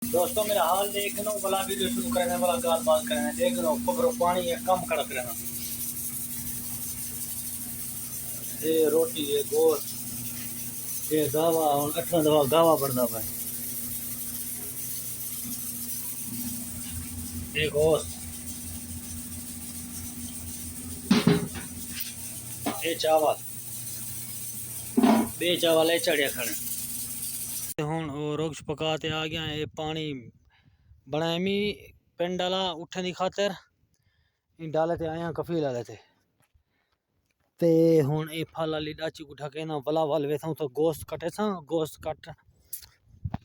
दोस्तों मेरा हाल देख लो वाला वीडियो शुरू करने वाला गाल बात करने देख लो पकड़ो पानी है कम कड़क रहना ये रोटी ये गोश्त ये गावा और 8 दफा गावा बढ़ना पाए ये गोश्त ये चावल बे चावल है चढ़िया खाने हूँ रोक्ष पकाते आ गया ये पानी बनाया मी पिंड डाला उठने की खातर डाले थे आया कफील वाले थे ते हुन ए फल वाली डाची को ढके ना वला वाल वेथा तो गोश्त कटे था गोश्त कट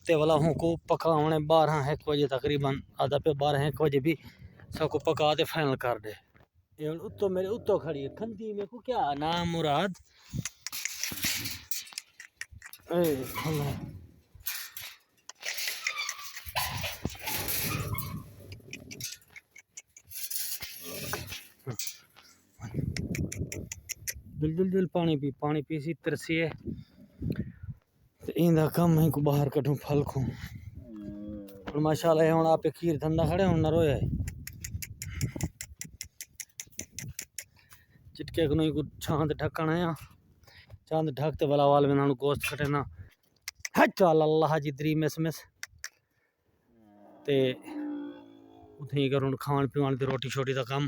ते वाला हूँ को पकाने 12-1 बजे तकरीबन आधा पे 12-1 बजे भी सबको पका दे फाइनल कर दे ये उत्तो मेरे उत्तो खड़ी है खंदी में को क्या नाम मुराद दिल पानी पी सी तरसी है इंदा कम है को बाहर कटूं फल को और माशाल्लाह हुन आपे खीर धंधा खड़े हुन न रोया चिटके को नहीं को छांद ढकण है चांद ढकते वाला वाल में गोश्त कटे ना हट अल्लाह जी दरी मिस ते उठी कर खान पीवन दी रोटी छोटी दा कम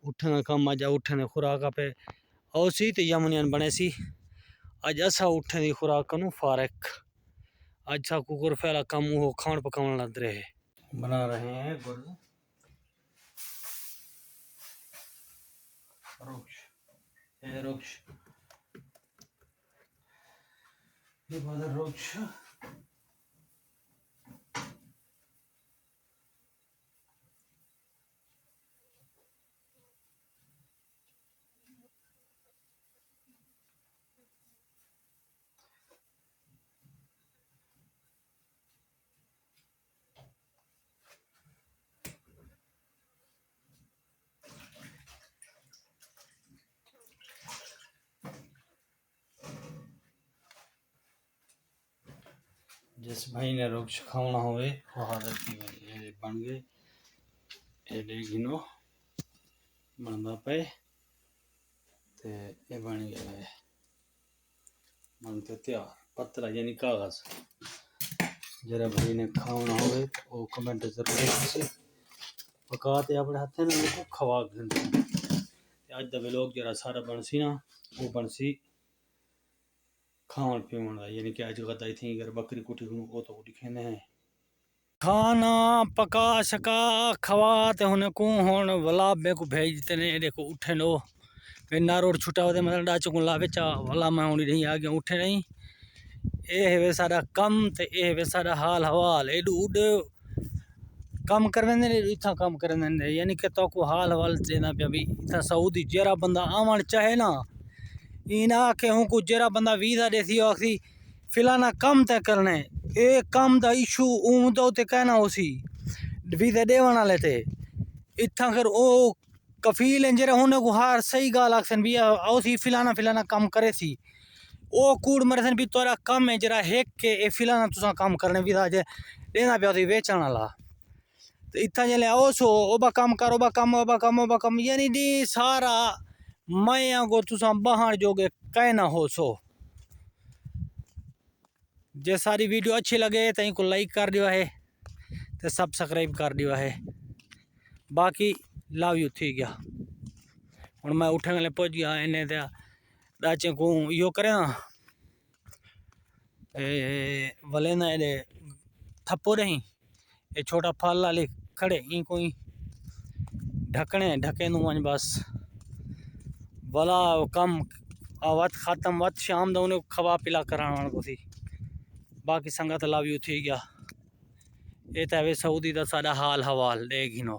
उठने का कम अज उठने खुराक पे औसी तो यमुनियन बने सी अज असा उठने की खुराक करूँ फारक अज सा कुकुर फैला कम वो खान पकाने लग रहे बना रहे हैं गुर्द रुक्ष ये बादल रुक्ष जिस भाई ने रुक्ष खाना होवे वो हालत की ये बन गए ये गिनो बनता पे ते ये बन गया है बनते तैयार पतला यानी कागज जरा भाई ने खाना होवे वो कमेंट जरूर पकाते अपने हाथ में खवा अज का व्लॉग जरा सारा बनसी ना वो बनसी खान पीवन यानी कि अज गदा थी अगर बकरी कुटी वो तो कुटी खेने हैं खाना पका सका खवा ते हुन को हुन वलाबे को भेजते ने देखो उठे लो ना रोड छुटा होते मतलब डाचो को लावे चा वला मैं होनी नहीं आ गया उठे नहीं ए है सारा कम ते ए है सारा हाल हवाल एडू उड कम करवेंदे ने इथा कम करवेंदे ने यानी कि तो को हाल हवाल देना पे अभी इथा सऊदी जरा बंदा आवन चाहे ना इना के हूँ को जरा बंदा वीजा देसी आखी फिलाना कम तय करने ए कम दा इशू ऊं तो ते कहना होसी वीजा देवन वाले ते इथा कर ओ कफील हैं जरा होने को हार सही गाल आखसन भी औसी फिलाना कम करे सी ओ कूड़ मरसन भी तोरा कम है जरा हेक के ए फिलाना तुसा कम करने वीजा जे देना पे होसी बेचण वाला तो इतना जले आओ सो ओबा कम कर ओबा कम यानी दी सारा मैं को तुसा बहान जोगे कहना हो सो जे सारी वीडियो अच्छी लगे तो इनको लाइक कर दिया है तो सब्सक्राइब कर दिया है बाकी लव यू थी गया हूँ मैं उठने वाले पहुँच गया इन्हें दाचे को यो करे ना वले ना ये थप्पो रही ये छोटा फल वाले खड़े ई कोई ढकने ढके नुआज बस भला कम वत ख़त्म वत शाम दा उन्हें खवा पिला कराना को सी बाकी संगत लव यू थी गया ये तो सऊदी का सारा हाल हवाल देख गिनो।